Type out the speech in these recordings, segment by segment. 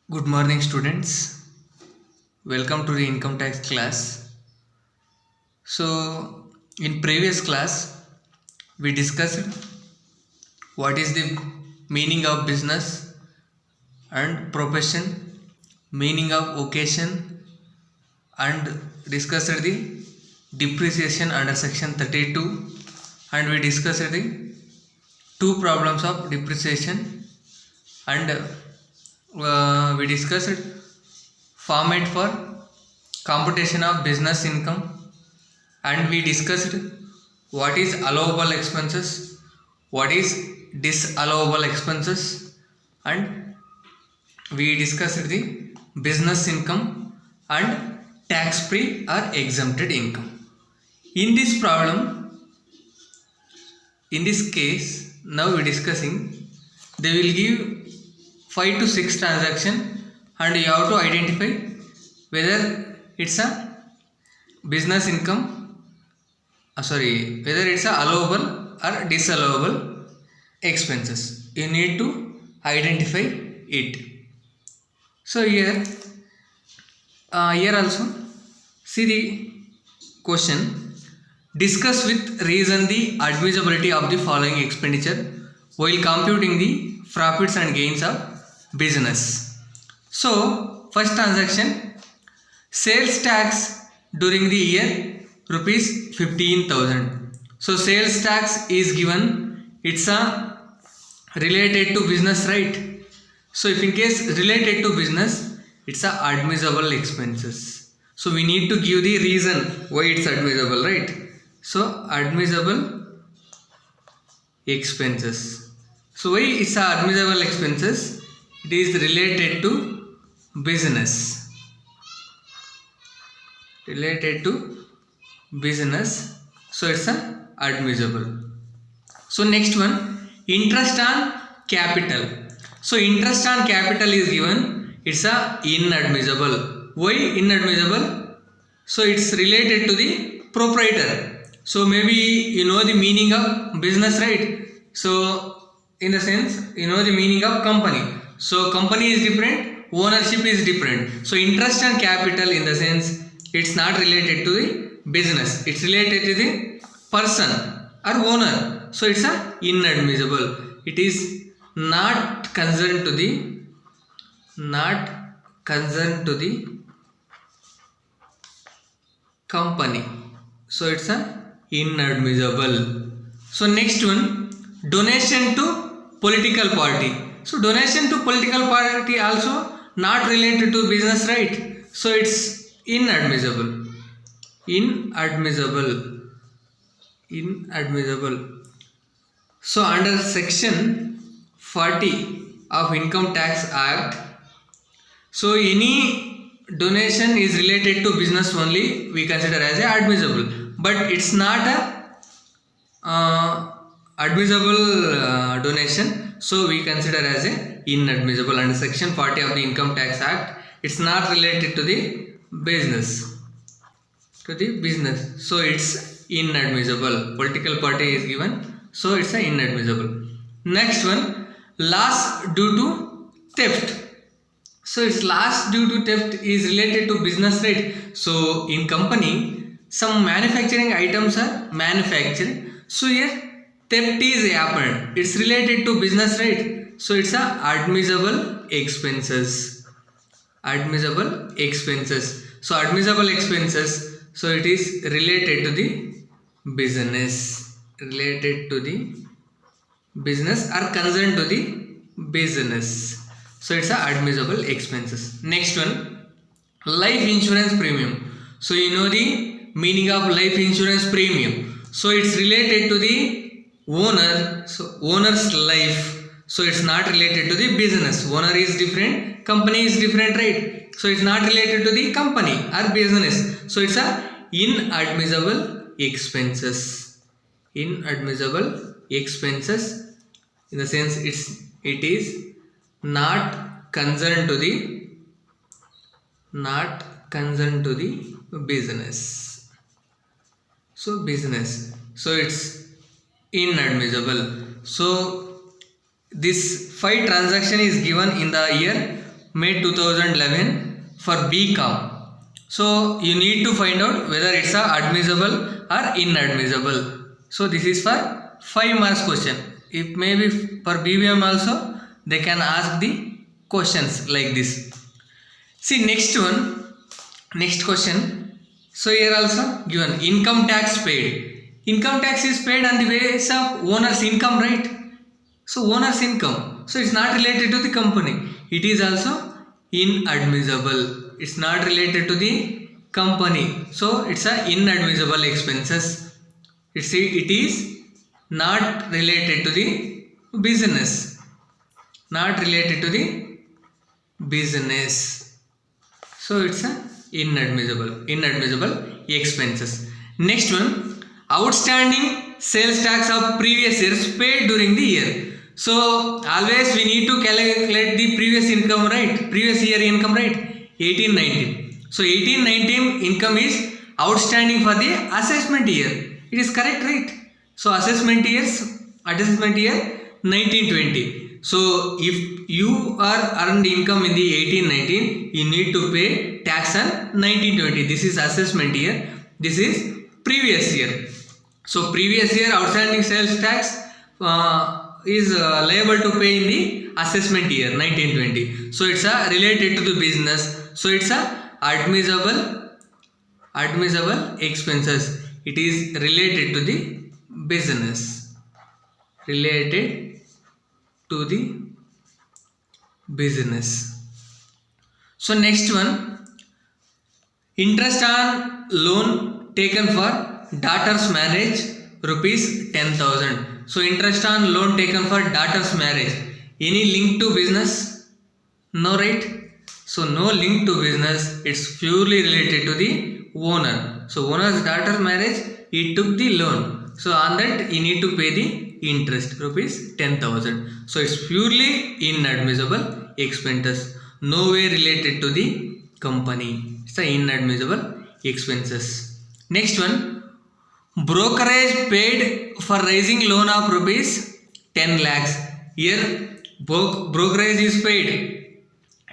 Good morning, students. Welcome to the income tax class. So, in previous class, we discussed what is the meaning of business and profession, meaning of occasion, and discussed the depreciation under section 32, and we discussed the two problems of depreciation, and we discussed format for computation of business income, and we discussed what is allowable expenses, what is disallowable expenses, and we discussed the business income and tax free or exempted income. In this problem, in this case, now we are discussing, they will give 5 to 6 transaction and you have to identify whether it's a business income, whether it's a allowable or disallowable expenses. You need to identify it. So here also see the question. Discuss with reason the admissibility of the following expenditure while computing the profits and gains of business. So first transaction, sales tax during the year rupees 15,000. So sales tax is given, it's a related to business, right? So if in case related to business, it's a admissible expenses. So we need to give the reason why it's admissible, right? So admissible expenses. So why it's a admissible expenses? It is related to business. Related to business. So it's a admissible. So next one, interest on capital. So interest on capital is given, it's a inadmissible. Why inadmissible? So it's related to the proprietor. So maybe you know the meaning of business, right? So in the sense, you know the meaning of company. So company is different, ownership is different. So interest on capital, in the sense, it's not related to the business, it's related to the person or owner. So it's a inadmissible. It is not concerned to the company. So it's a inadmissible. So next one, donation to political party. So donation to political party also not related to business, right? So it's inadmissible. Inadmissible. So under section 40 of Income Tax Act, so any donation is related to business only, we consider as a admissible, but it's not a admissible donation, so we consider as a inadmissible. Under section 40 of the Income Tax Act, it's not related to the business, so it's inadmissible. Political party is given, so it's a inadmissible. Next one, loss due to theft. So its loss due to theft is related to business, right? So in company, some manufacturing items are manufactured, so here theft is happened, it's related to business, right? So it's a admissible expenses. So admissible expenses, so it is related to the business, or concerned to the business. So it's a admissible expenses. Next one, life insurance premium. So you know the meaning of life insurance premium. So it's related to the owner, so owner's life. So it's not related to the business. Owner is different, company is different, right? So it's not related to the company or business. So it's a inadmissible expenses. Inadmissible expenses, in the sense it is not concerned to the business. So business, so it's inadmissible. So this 5 transaction is given in the year May 2011 for BCom. So you need to find out whether it's a admissible or inadmissible. So this is for 5 marks question. It may be for BBM also, they can ask the questions like this. See next one, next question. So here also given income tax paid. Income tax is paid on the basis of owner's income, right? So owner's income. So it's not related to the company. It is also inadmissible. It's not related to the company. So it's a inadmissible expenses. It is not related to the business. Not related to the business. So it's a inadmissible expenses. Next one, outstanding sales tax of previous years paid during the year. So always we need to calculate the previous income, right? Previous year income, right? 18-19. So 18-19 income is outstanding for the assessment year. It is correct, right? So assessment year 19-20. So if you are earned income in the 18-19, you need to pay tax on 19-20. This is assessment year. This is previous year. So previous year outstanding sales tax is liable to pay in the assessment year 19-20. So it's related to the business. So it's admissible expenses. It is related to the business. Related to the business. So next one, interest on loan taken for daughter's marriage, rupees 10,000. So interest on loan taken for daughter's marriage. Any link to business? No, right? So no link to business. It's purely related to the owner. So owner's daughter's marriage, he took the loan. So on that he need to pay the interest, rupees 10,000. So it's purely inadmissible expenses. No way related to the company. It's the inadmissible expenses. Next one, brokerage paid for raising loan of rupees 10 lakhs. Here brokerage is paid.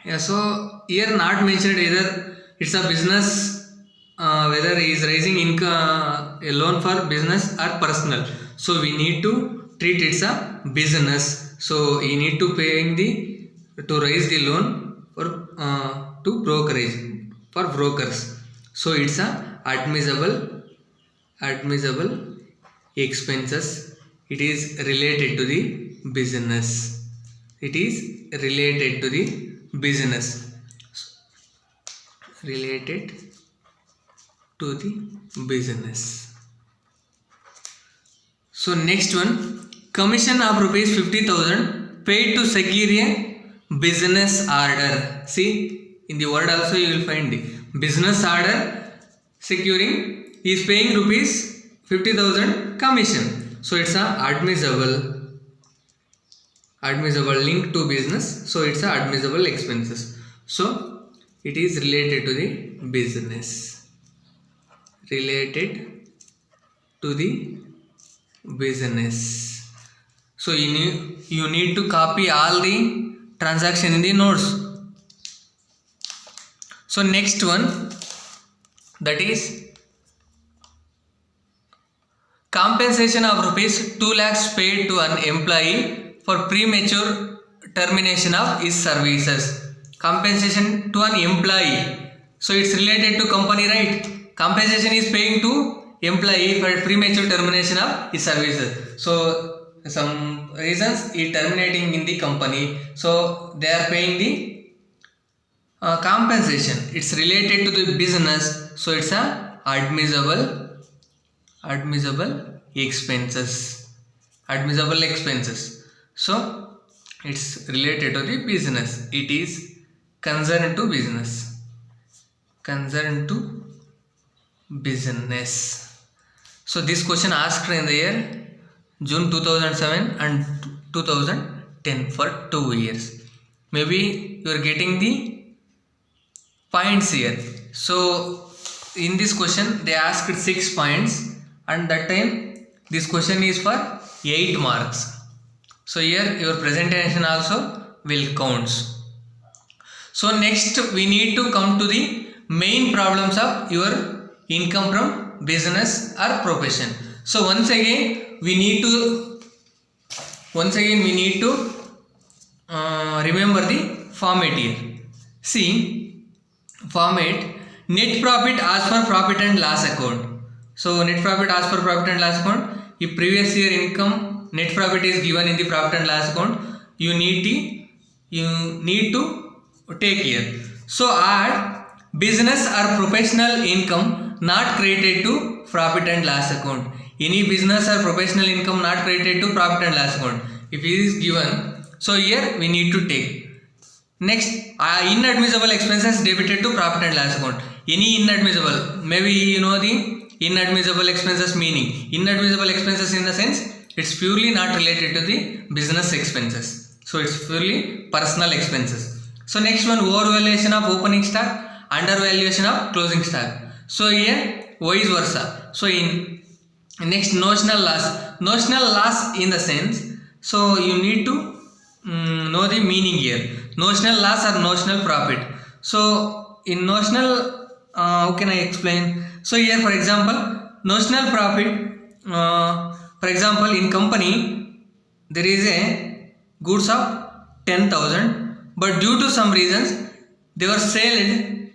Yeah, so here not mentioned either it's a business, whether he is raising income a loan for business or personal. So we need to treat it's a business. So you need to paying to raise the loan for to brokerage for brokers. So it's a admissible expenses. It is related to the business. It is related to the business. Related to the business. So next one, commission of rupees 50,000 paid to secure a business order. See in the word also you will find the business order securing is paying rupees 50,000 commission. So it's a admissible link to business. So it's a admissible expenses. So it is related to the business. Related to the business. So you need to copy all the transaction in the notes. So next one, that is compensation of rupees 2 lakhs paid to an employee for premature termination of his services. Compensation to an employee. So it's related to company, right? Compensation is paying to employee for premature termination of his services. So some reasons he terminating in the company. So they are paying the compensation. It's related to the business. So it's a admissible expenses. Admissible expenses. So it's related to the business. It is concerned to business. Concerned to business. So this question asked in the year June 2007 and 2010 for 2 years. Maybe you are getting the points here. So in this question they asked 6 points, and that time this question is for 8 marks. So here your presentation also will count. So next we need to come to the main problems of your income from business or profession. So once again we need to remember the format here. See, format net profit as per profit and loss account. So net profit as per profit and loss account. If previous year income net profit is given in the profit and loss account, you need to take here. So add business or professional income not credited to profit and loss account. Any business or professional income not credited to profit and loss account. If it is given, so here we need to take. Next, inadmissible expenses debited to profit and loss account. Any inadmissible, maybe you know the inadmissible expenses meaning. Inadmissible expenses in the sense it's purely not related to the business expenses. So it's purely personal expenses. So next one, overvaluation of opening stock, undervaluation of closing stock. So here vice versa. So in next, notional loss. Notional loss in the sense, so you need to know the meaning here. Notional loss or notional profit. So in notional, how can I explain? So here for example, notional profit, for example in company there is a goods of 10,000, but due to some reasons they were sold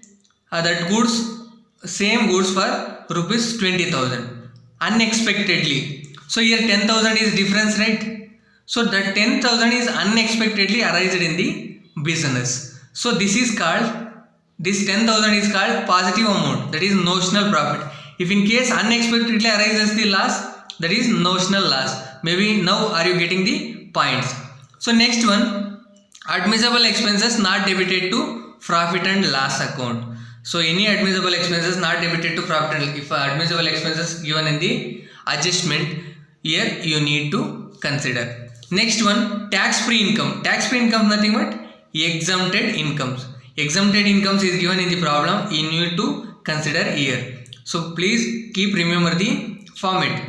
that goods, same goods for rupees 20,000 unexpectedly. So here 10,000 is difference, right? So that 10,000 is unexpectedly arised in the business. So this 10,000 is called positive amount, that is notional profit. If in case unexpectedly arises the loss, that is notional loss. Maybe now are you getting the points? So next one, admissible expenses not debited to profit and loss account. So any admissible expenses not debited to profit and, if admissible expenses given in the adjustment, here you need to consider. Next one, tax free income. Tax free income nothing but exempted incomes. Exempted incomes is given in the problem, you need to consider here. So please keep remember the format.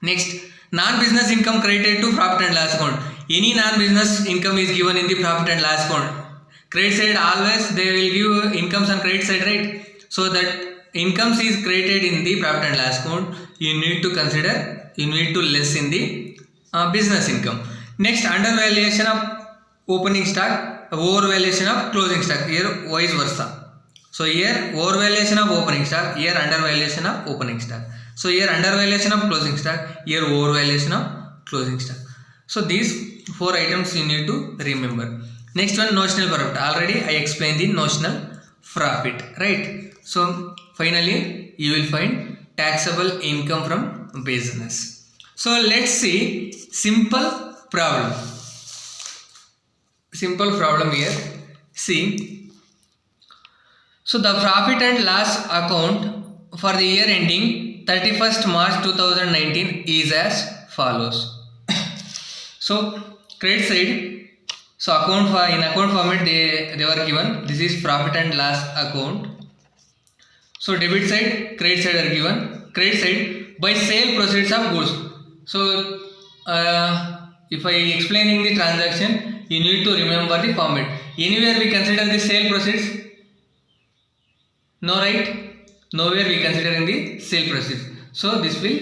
Next, non-business income credited to profit and loss account. Any non-business income is given in the profit and loss account. Credit side always they will give incomes on credit side, right? So that incomes is created in the profit and loss account, you need to consider, you need to less in the business income. Next, undervaluation of opening stock, overvaluation of closing stock. Here vice versa. So here overvaluation of opening stock, here undervaluation of opening stock. So here undervaluation of closing stock, here overvaluation of closing stock. So these 4 items you need to remember. Next one, notional profit. Already I explained the notional profit, right? So finally you will find taxable income from business. So let's see simple problem. Simple problem here. See, so the profit and loss account for the year ending 31st March 2019 is as follows. So credit side, so account for in account format they were given, this is profit and loss account. So debit side, credit side are given. Credit side, by sale proceeds of goods. So if I explaining the transaction, you need to remember the format. Anywhere we consider the sale proceeds? No, right? Nowhere we consider in the sale proceeds. So this will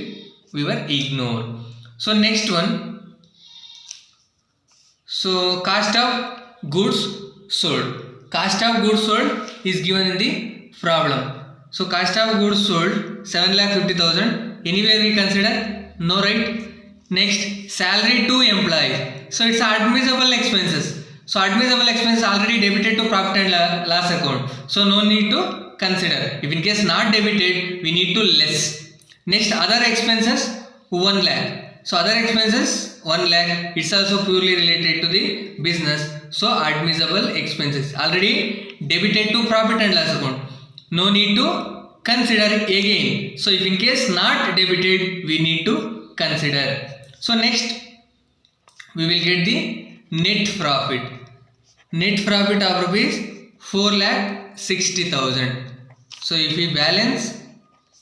we were ignore. So next one, so cost of goods sold. Cost of goods sold is given in the problem. So cost of goods sold 7,50,000. Anywhere we consider? No, right? Next, salary to employees. So it's admissible expenses. So admissible expenses already debited to profit and loss account. So no need to consider. If in case not debited, we need to less. Next, other expenses 1 lakh. So other expenses 1 lakh. It's also purely related to the business. So admissible expenses already debited to profit and loss account. No need to consider again. So if in case not debited, we need to consider. So next, we will get the net profit. Net profit of rupees 4,60,000. So if we balance,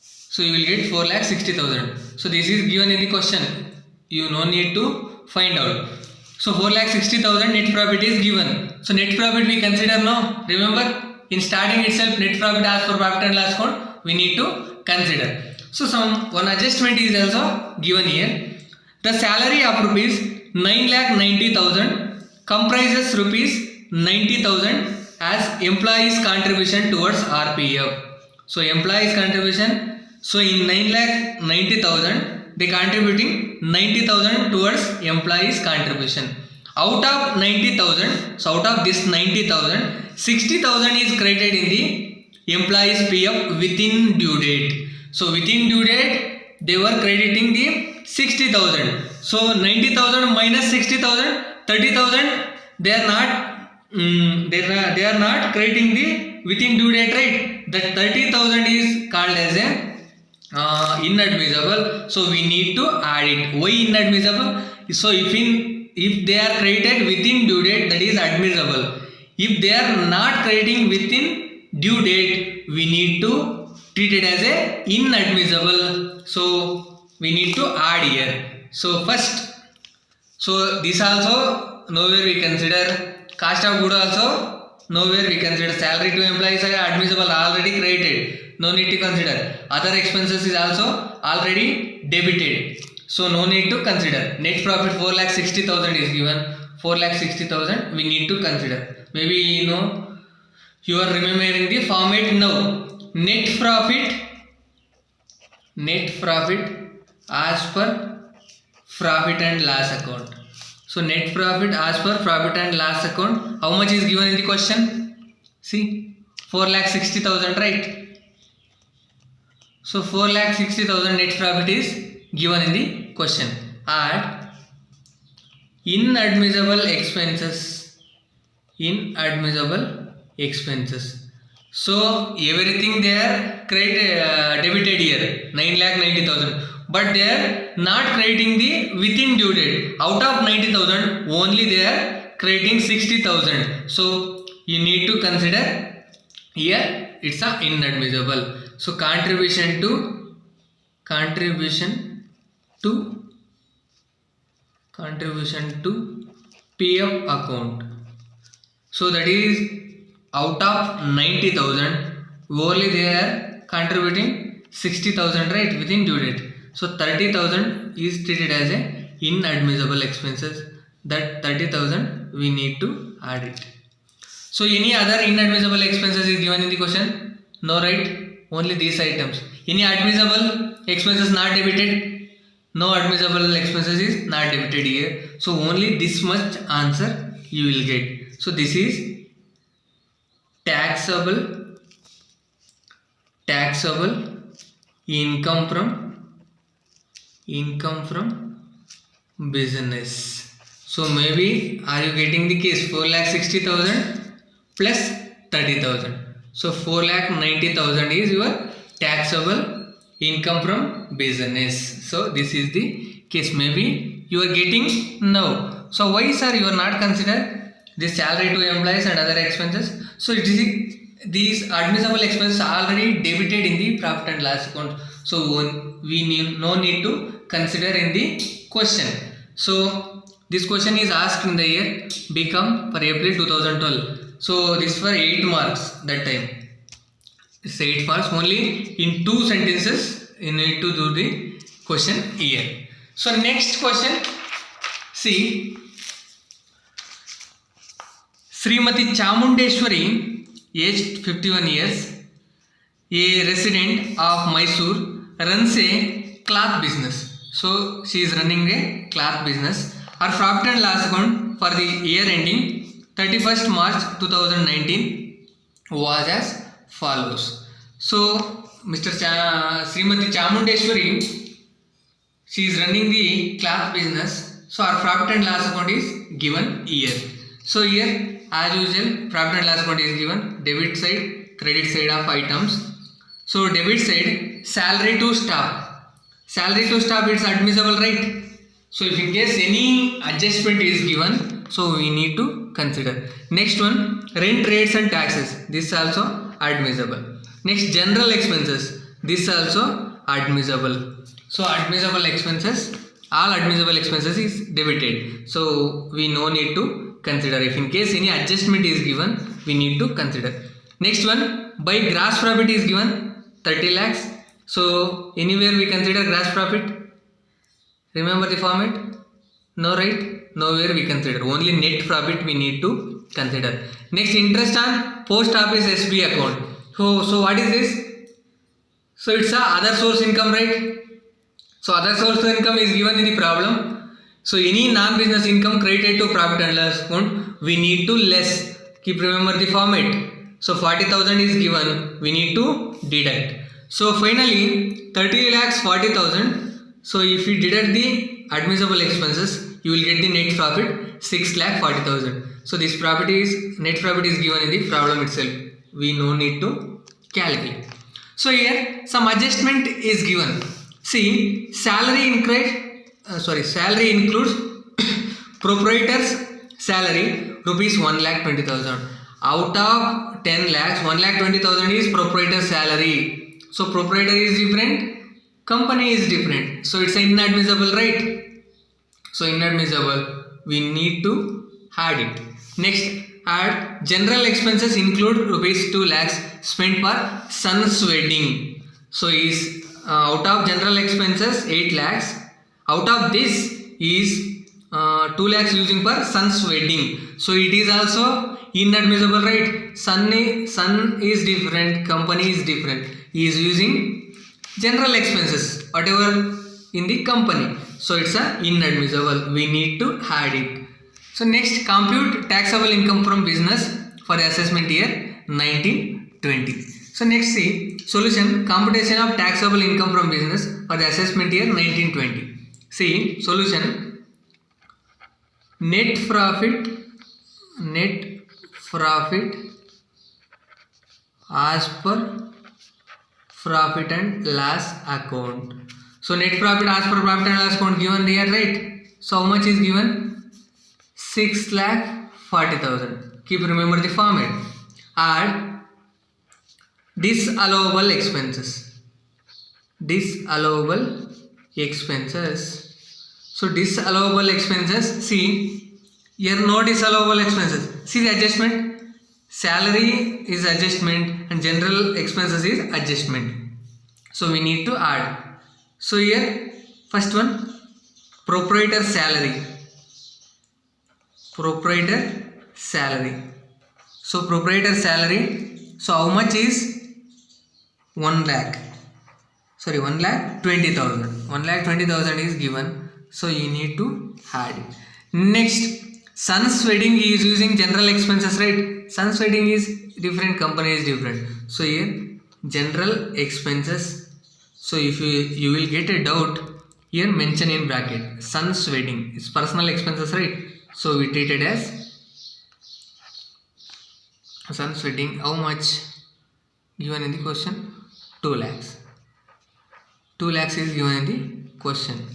so you will get 4,60,000. So this is given in the question. You no need to find out. So 4,60,000 net profit is given. So net profit we consider now. Remember in starting itself net profit as per profit and loss account we need to consider. So one adjustment is also given here. The salary of rupees 9,90,000 comprises rupees 90,000 as employees contribution towards RPF. So employees contribution. So in 9,90,000 they contributing 90,000 towards employees contribution. Out of 90,000, so out of this 90,000, 60,000 is credited in the employees PF within due date. So within due date they were crediting the 60,000. So 90,000 minus 60,000, 30,000 they are not crediting the within due date, right? That 30,000 is called as a inadmissible. So we need to add it. Why inadmissible? So if they are credited within due date, that is admissible. If they are not crediting within due date, we need to treat it as a inadmissible. So we need to add here. So first, so this also nowhere we consider. Cost of goods also nowhere we consider. Salary to employees are admissible, already credited. No need to consider. Other expenses is also already debited. So no need to consider. Net profit 4,60,000 is given. 4,60,000 we need to consider. Maybe you are remembering the format now. Net profit as per profit and loss account. So net profit as per profit and loss account. How much is given in the question? See, 4,60,000, right? So 4,60,000 net profit is given in the question. Add inadmissible expenses. So everything they are debited here 9,90,000, but they are not crediting the within due date. Out of 90,000 only they are crediting 60,000. So you need to consider here it's a inadmissible. So contribution to PF account. So that is out of 90,000 only they are contributing 60,000, right, within due date. So 30,000 is treated as a inadmissible expenses. That 30,000 we need to add it. So any other inadmissible expenses is given in the question? No, right? Only these items. Any admissible expenses not debited? No admissible expenses is not debited here. So only this much answer you will get. So this is taxable income from business. So maybe are you getting the case? 4,60,000 plus 30,000. So 4,90,000 is your taxable income from business. So this is the case. Maybe you are getting now. So why sir you are not consider this salary to employees and other expenses? So it is these admissible expenses are already debited in the profit and loss account. So we no need to consider in the question. So this question is asked in the year BCom for April 2012. So this for 8 marks that time. It's 8 marks. Only in 2 sentences you need to do the question here. So next question. See, Srimati Chamundeshwari, aged 51 years, a resident of Mysore, runs a cloth business. So she is running a cloth business. Her profit and loss account for the year ending 31st March 2019 was as follows. So Srimati Chamundeshwari, she is running the cloth business. So her profit and loss account is given here. So here as usual profit and loss account is given, debit side, credit side of items. So debit side, salary to staff. Salary to staff it's admissible, right? So if in case any adjustment is given, so we need to consider. Next one, rent, rates and taxes. This also admissible. Next, general expenses. This also admissible. So admissible expenses all admissible expenses is debited. So we no need to consider. If in case any adjustment is given, we need to consider. Next one, by gross profit is given 30 lakhs. So anywhere we consider gross profit. Remember the format? No, right? Nowhere we consider. Only net profit we need to consider. Next, interest on post office SB account. So what is this? So it's a other source income, right? So other source income is given in the problem. So any non-business income credited to profit and loss account, we need to less. Keep remember the format. So 40,000 is given, we need to deduct. So finally 30 lakhs 40,000. So if you deduct the admissible expenses, you will get the net profit 6 lakh 40,000. So this profit is net profit is given in the problem itself. We no need to calculate. So here some adjustment is given. See, salary includes proprietor's salary rupees 1,20,000. Out of 10 lakhs, 1,20,000 is proprietor's salary. So proprietor is different, company is different. So it's inadmissible, right? So inadmissible, we need to add it. Next, add general expenses include rupees 2 lakhs spent for son's wedding. So is out of general expenses 8 lakhs. Out of this is 2 lakhs using for son's wedding. So it is also inadmissible, right? Son is different, company is different. He is using general expenses, whatever in the company. So it's inadmissible. We need to add it. So next, compute taxable income from business for the assessment year 1920. So next, see solution, computation of taxable income from business for the assessment year 1920. See solution, net profit as per profit and loss account. So net profit as per profit and loss account given here, right? So how much is given? 6,40,000. Keep remember the format. Add disallowable expenses. So disallowable expenses. See here, no disallowable expenses. See the adjustment. Salary is adjustment and general expenses is adjustment. So we need to add. So here first one, proprietor salary. So proprietor salary. So how much is 1,20,000. 1,20,000 is given. So you need to add it. Next, son's wedding is using general expenses, right? Son's wedding is different, company is different. So here general expenses. So if you will get a doubt, here mention in bracket son's wedding. It's personal expenses, right? So we treat it as son's wedding. How much given in the question? 2 lakhs. 2 lakhs is given in the question.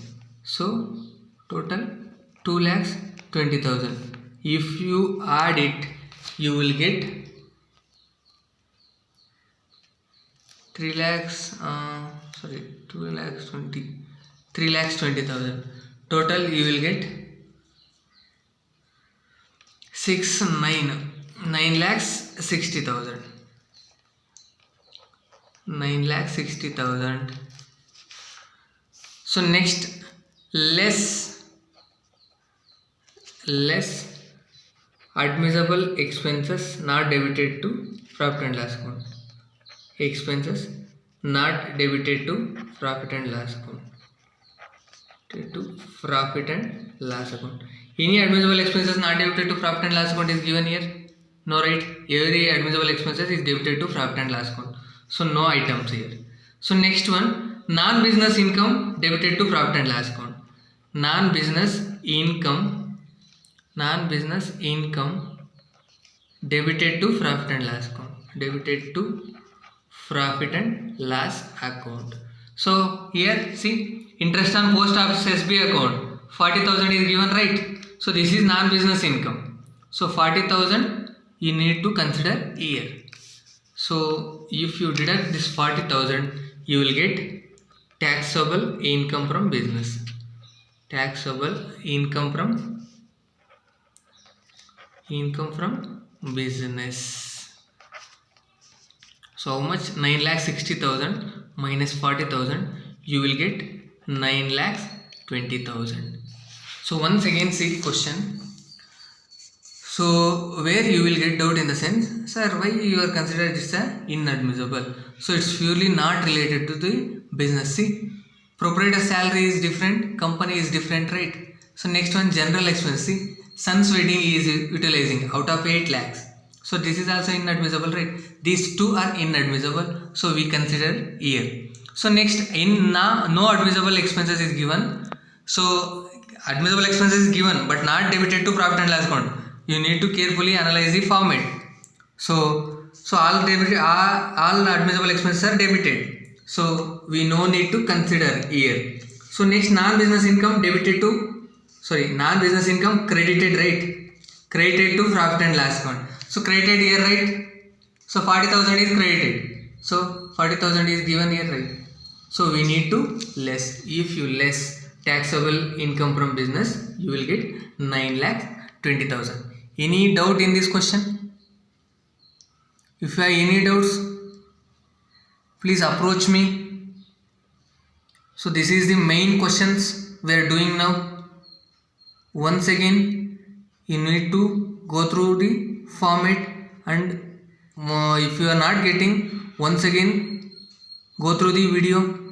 So total 2,20,000. If you add it, you will get 3,20,000. Total you will get 9,60,000. 9,60,000. So next, less admissible expenses not debited to profit and loss account. Expenses not debited to profit and loss account. Any admissible expenses not debited to profit and loss account is given here. No, right? Every admissible expenses is debited to profit and loss account. So no items here. So next one, non-business income debited to profit and loss account. Non-business income debited to profit and loss account. So here see, interest on post office SB account 40,000 is given, right? So this is non-business income. So 40,000 you need to consider here. So if you deduct this 40,000, you will get taxable income from business. taxable income from business. So how much? 9,60,000 minus 40,000, you will get 9,20,000. So once again see question. So where you will get doubt in the sense, sir, why you are considered this inadmissible? So it's purely not related to the business. See, proprietor salary is different, company is different, right? So next one, general expense. See, son's wedding is utilizing out of 8 lakhs. So this is also inadmissible, right? These two are inadmissible. So we consider here. So next, in no admissible expenses is given. So admissible expenses is given but not debited to profit and loss account. You need to carefully analyze the format. So all admissible expenses are debited. So we no need to consider here. So next, non-business income credited, right? Credited to profit and loss account. So credited here, right? So 40,000 is credited. So 40,000 is given here, right? So we need to less. If you less taxable income from business, you will get 9,20,000. Any doubt in this question? If you have any doubts, please approach me. So this is the main questions we are doing now. Once again, you need to go through the format, and if you are not getting, once again go through the video.